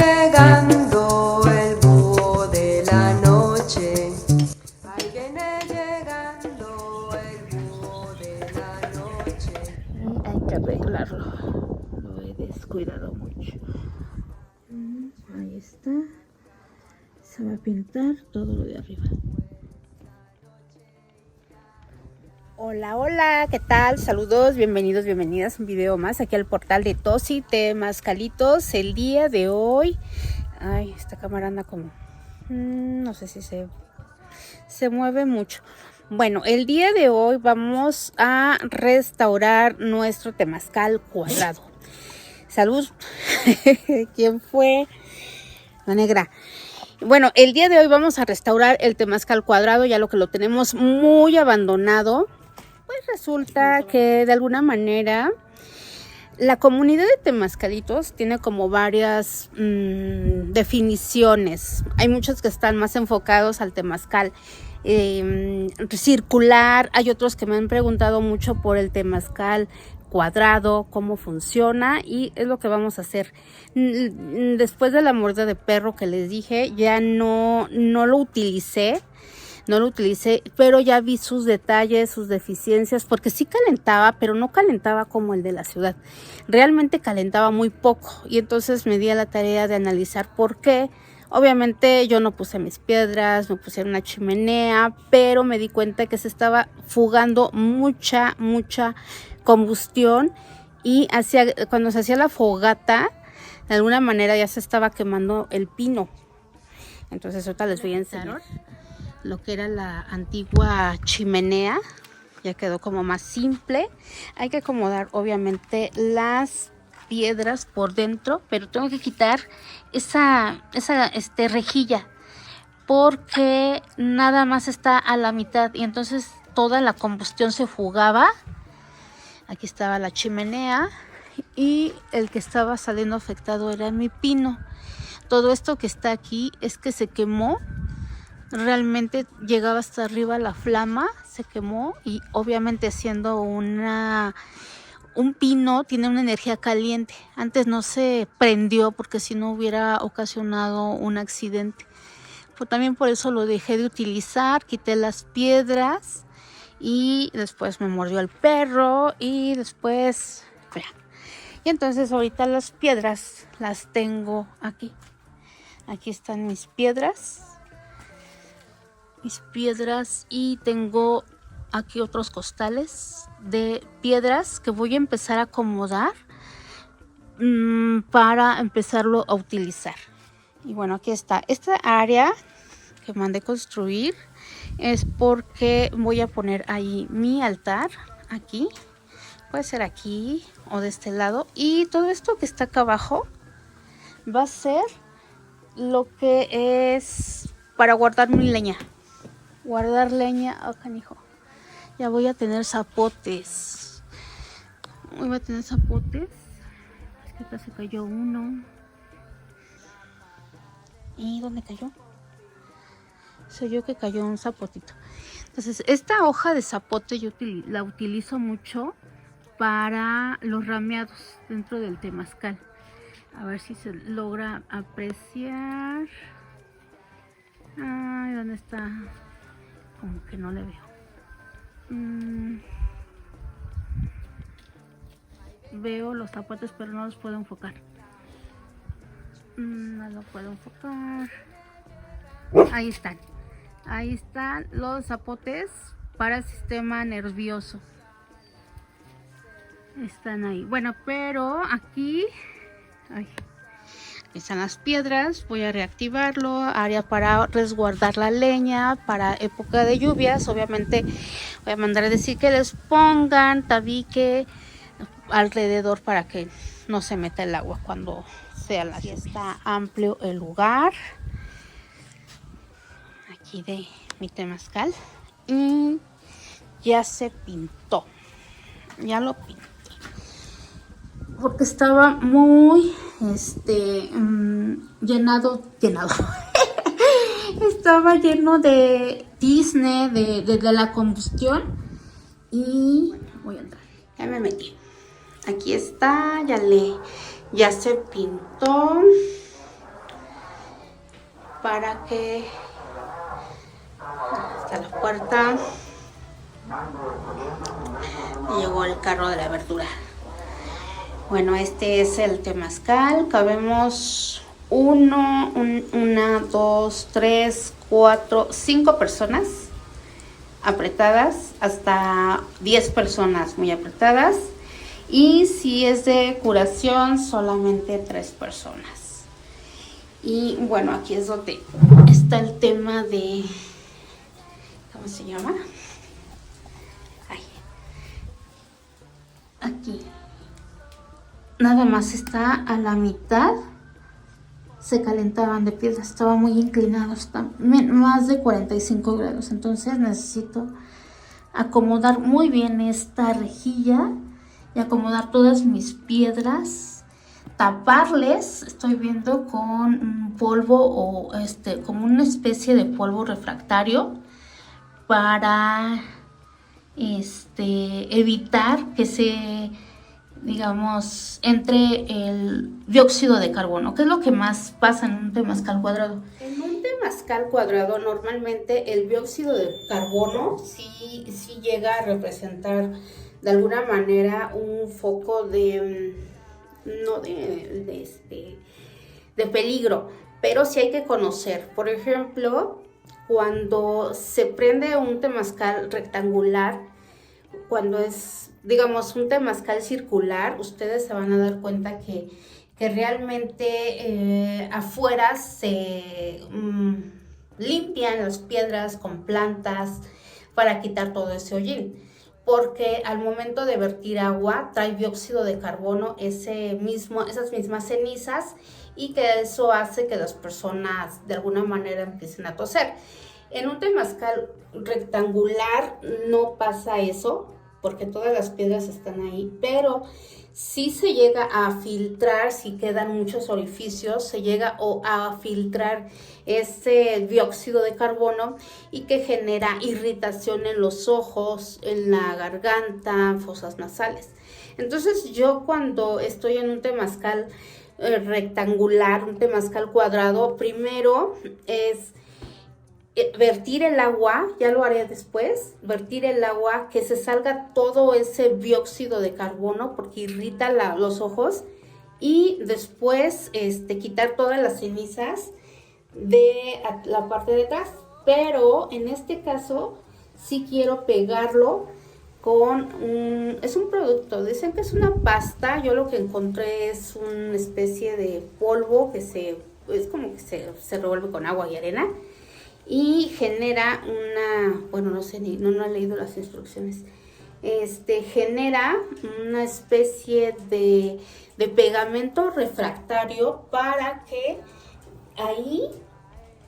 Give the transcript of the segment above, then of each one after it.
llegando el búho de la noche. Ahí viene llegando el búho de la noche. Y hay que arreglarlo. Lo he descuidado mucho. Ahí está. Se va a pintar todo lo de arriba. Hola, hola, ¿qué tal? Saludos, bienvenidos, bienvenidas a un video más aquí al portal de Tosi Temazcalitos. El día de hoy, ay, esta cámara anda como, no sé si se mueve mucho. Bueno, el día de hoy vamos a restaurar nuestro temazcal cuadrado. Salud. ¿Quién fue? La negra. Bueno, el día de hoy vamos a restaurar el temazcal cuadrado, ya lo que lo tenemos muy abandonado. Pues resulta que de alguna manera la comunidad de temazcalitos tiene como varias definiciones. Hay muchos que están más enfocados al temazcal circular. Hay otros que me han preguntado mucho por el temazcal cuadrado, cómo funciona, y es lo que vamos a hacer. Después de la mordida de perro que les dije, ya no lo utilicé. No lo utilicé, pero ya vi sus detalles, sus deficiencias, porque sí calentaba, pero no calentaba como el de la ciudad. Realmente calentaba muy poco, y entonces me di a la tarea de analizar por qué. Obviamente yo no puse mis piedras, no puse una chimenea, pero me di cuenta que se estaba fugando mucha combustión, y cuando se hacía la fogata, de alguna manera ya se estaba quemando el pino. Entonces ahorita les voy a enseñar lo que era la antigua chimenea. Ya quedó como más simple. Hay que acomodar obviamente las piedras por dentro, pero tengo que quitar esa rejilla, porque nada más está a la mitad y entonces toda la combustión se fugaba. Aquí estaba la chimenea y el que estaba saliendo afectado era mi pino. Todo esto que está aquí es que se quemó. Realmente llegaba hasta arriba la flama, se quemó, y obviamente siendo un pino tiene una energía caliente. Antes no se prendió porque si no hubiera ocasionado un accidente. Pues también por eso lo dejé de utilizar, quité las piedras y después me mordió el perro y después... Y entonces ahorita las piedras las tengo aquí. Aquí están mis piedras. Y tengo aquí otros costales de piedras que voy a empezar a acomodar para empezarlo a utilizar. Y bueno, aquí está esta área que mandé construir, es porque voy a poner ahí mi altar. Aquí puede ser aquí o de este lado, y todo esto que está acá abajo va a ser lo que es para guardar mi leña. Guardar leña. Oh, canijo, ya voy a tener zapotes. Voy a tener zapotes. Es que acá se cayó uno. ¿Y dónde cayó? Soy yo que cayó un zapotito. Entonces esta hoja de zapote yo la utilizo mucho para los rameados dentro del temazcal. A ver si se logra apreciar. Ay, ¿dónde está? Como que no le veo. Veo los zapotes, pero no los puedo enfocar. No lo puedo enfocar. Ahí están. Ahí están los zapotes para el sistema nervioso. Están ahí. Bueno, pero aquí... Ay, están las piedras. Voy a reactivarlo. Área para resguardar la leña para época de lluvias. Obviamente voy a mandar a decir que les pongan tabique alrededor para que no se meta el agua cuando sea la lluvia. Está amplio el lugar aquí de mi temazcal, y ya se pintó. Ya lo pinté porque estaba muy llenado estaba lleno de tizne de la combustión. Y voy a entrar. Ya me metí. Aquí está, ya se pintó. para que hasta la puerta llegó el carro de la verdura. Bueno, este es el temazcal. Cabemos 2, 3, 4, 5 personas apretadas, hasta 10 personas muy apretadas. Y si es de curación, solamente 3 personas. Y bueno, aquí es donde está el tema de... ¿Cómo se llama? Ay. Aquí. Nada más está a la mitad. Se calentaban de piedra, estaba muy inclinado, está más de 45 grados. Entonces necesito acomodar muy bien esta rejilla y acomodar todas mis piedras, taparles, estoy viendo con polvo o como una especie de polvo refractario para evitar que se, digamos, entre el dióxido de carbono, que es lo que más pasa en un temazcal cuadrado. En un temazcal cuadrado normalmente el dióxido de carbono sí llega a representar de alguna manera un foco de peligro, pero sí hay que conocer. Por ejemplo, cuando se prende un temazcal rectangular, cuando es, digamos, un temazcal circular, ustedes se van a dar cuenta que realmente afuera se limpian las piedras con plantas para quitar todo ese hollín, porque al momento de vertir agua trae dióxido de carbono, esas mismas cenizas, y que eso hace que las personas de alguna manera empiecen a toser. En un temazcal rectangular no pasa eso, porque todas las piedras están ahí, pero sí se llega a filtrar, si quedan muchos orificios, se llega a filtrar ese dióxido de carbono y que genera irritación en los ojos, en la garganta, fosas nasales. Entonces yo cuando estoy en un temazcal rectangular, un temazcal cuadrado, primero es vertir el agua, ya lo haré después, vertir el agua, que se salga todo ese dióxido de carbono porque irrita los ojos, y después quitar todas las cenizas de la parte de atrás. Pero en este caso sí quiero pegarlo con es un producto, dicen que es una pasta, yo lo que encontré es una especie de polvo que es como que se revuelve con agua y arena y genera bueno, no sé, no he leído las instrucciones, genera una especie de pegamento refractario para que ahí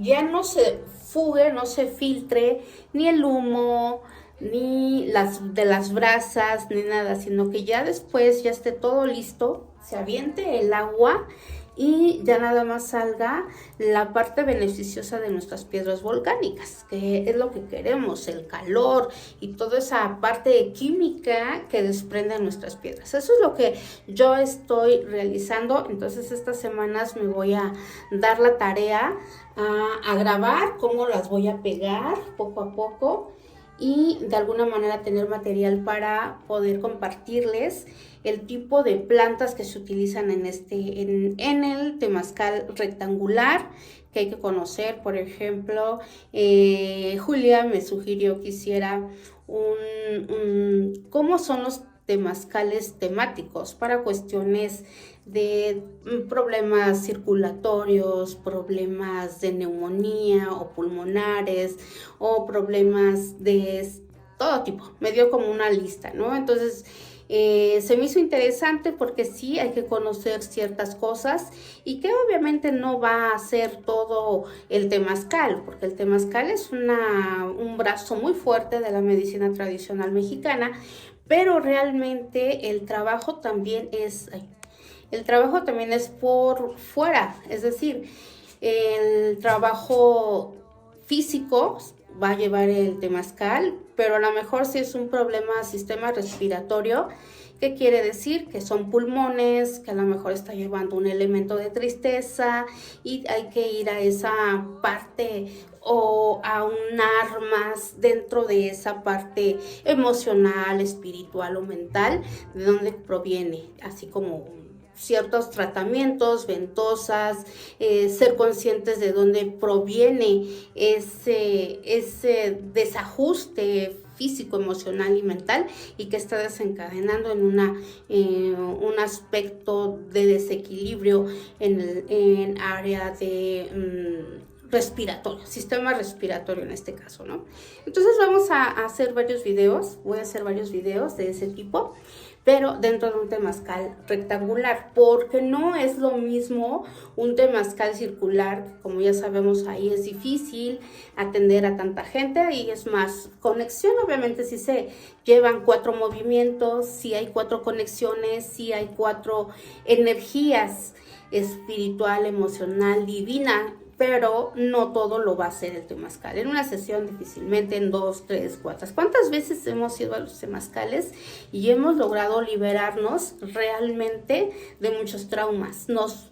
ya no se fugue, no se filtre ni el humo, ni de las brasas, ni nada, sino que ya después ya esté todo listo, se aviente el agua y ya nada más salga la parte beneficiosa de nuestras piedras volcánicas, que es lo que queremos, el calor y toda esa parte química que desprenden nuestras piedras. Eso es lo que yo estoy realizando. Entonces estas semanas me voy a dar la tarea a grabar cómo las voy a pegar poco a poco y de alguna manera tener material para poder compartirles el tipo de plantas que se utilizan en el temazcal rectangular que hay que conocer. Por ejemplo, Julia me sugirió que hiciera cómo son los temazcales temáticos para cuestiones de problemas circulatorios, problemas de neumonía o pulmonares o problemas de todo tipo. Me dio como una lista, ¿no? Entonces se me hizo interesante porque sí hay que conocer ciertas cosas y que obviamente no va a ser todo el temazcal, porque el temazcal es un brazo muy fuerte de la medicina tradicional mexicana, pero realmente el trabajo también es por fuera, es decir, el trabajo físico va a llevar el temazcal, pero a lo mejor si es un problema sistema respiratorio, ¿Qué quiere decir? Que son pulmones, que a lo mejor está llevando un elemento de tristeza y hay que ir a esa parte o aunar más dentro de esa parte emocional, espiritual o mental, de donde proviene, así como ciertos tratamientos, ventosas, ser conscientes de dónde proviene ese desajuste físico, emocional y mental, y que está desencadenando en un aspecto de desequilibrio en área de respiratorio, sistema respiratorio en este caso, ¿no? Entonces vamos a hacer varios videos, voy a hacer varios videos de ese tipo, pero dentro de un temazcal rectangular, porque no es lo mismo un temazcal circular, que como ya sabemos ahí es difícil atender a tanta gente, ahí es más conexión, obviamente si se llevan 4 movimientos, si hay 4 conexiones, si hay 4 energías espiritual, emocional, divina, pero no todo lo va a hacer el temazcal. En una sesión difícilmente en 2, 3, 4. ¿Cuántas veces hemos ido a los temazcales y hemos logrado liberarnos realmente de muchos traumas? Nos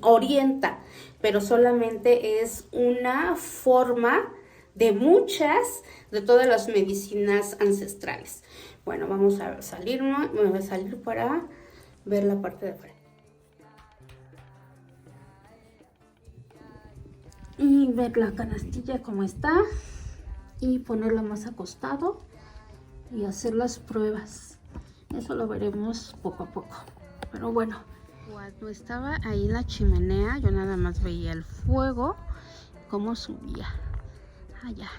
orienta, pero solamente es una forma de muchas de todas las medicinas ancestrales. Bueno, vamos a salir, me voy a salir para ver la parte de frente. Y ver la canastilla como está y ponerla más acostado y hacer las pruebas. Eso lo veremos poco a poco, pero bueno, cuando estaba ahí la chimenea yo nada más veía el fuego cómo subía allá,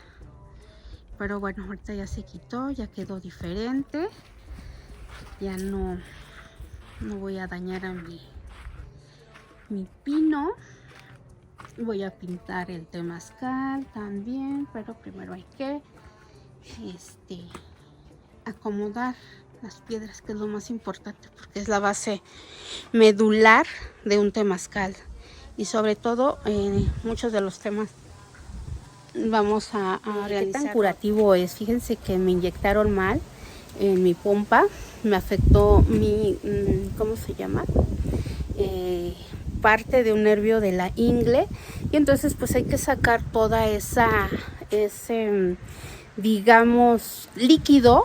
pero bueno, ahorita ya se quitó, ya quedó diferente, ya no voy a dañar a mi pino. Voy a pintar el temazcal también, pero primero hay que acomodar las piedras, que es lo más importante, porque es la base medular de un temazcal. Y sobre todo, muchos de los temas vamos a realizar. ¿Qué tan curativo es? Fíjense que me inyectaron mal en mi pompa, me afectó mi, ¿cómo se llama? Parte de un nervio de la ingle, y entonces pues hay que sacar toda ese digamos líquido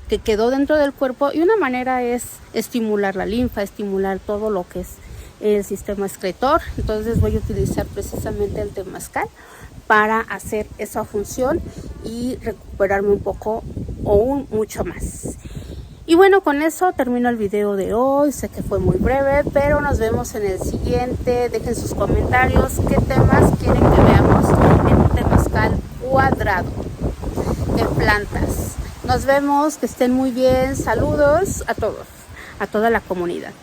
que quedó dentro del cuerpo, y una manera es estimular la linfa, estimular todo lo que es el sistema excretor. Entonces voy a utilizar precisamente el temazcal para hacer esa función y recuperarme un poco o mucho más. Y bueno, con eso termino el video de hoy. Sé que fue muy breve, pero nos vemos en el siguiente. Dejen sus comentarios qué temas quieren que veamos en un temazcal cuadrado de plantas. Nos vemos, que estén muy bien. Saludos a todos, a toda la comunidad.